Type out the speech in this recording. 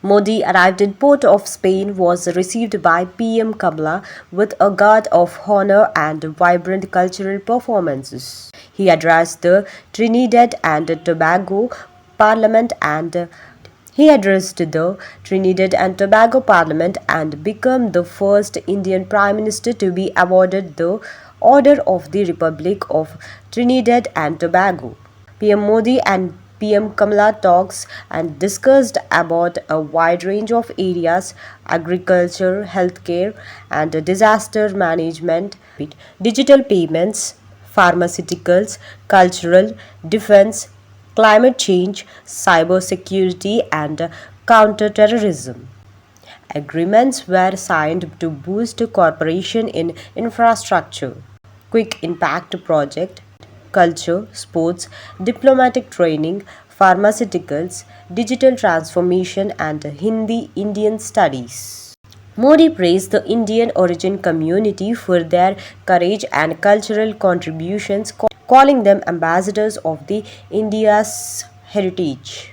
Modi arrived in Port of Spain, was received by PM Kamala with a guard of honor and vibrant cultural performances. He addressed the Trinidad and Tobago Parliament and became the first Indian Prime Minister to be awarded the Order of the Republic of Trinidad and Tobago. PM Modi and PM Kamala talks and discussed about a wide range of areas: agriculture, healthcare, and disaster management, digital payments, pharmaceuticals, cultural, defense, climate change, cybersecurity, and counterterrorism. Agreements were signed to boost cooperation in infrastructure, quick impact project, culture, sports, diplomatic training, pharmaceuticals, digital transformation, and Hindi Indian studies. Modi praised the Indian origin community for their courage and cultural contributions, calling them ambassadors of the India's heritage.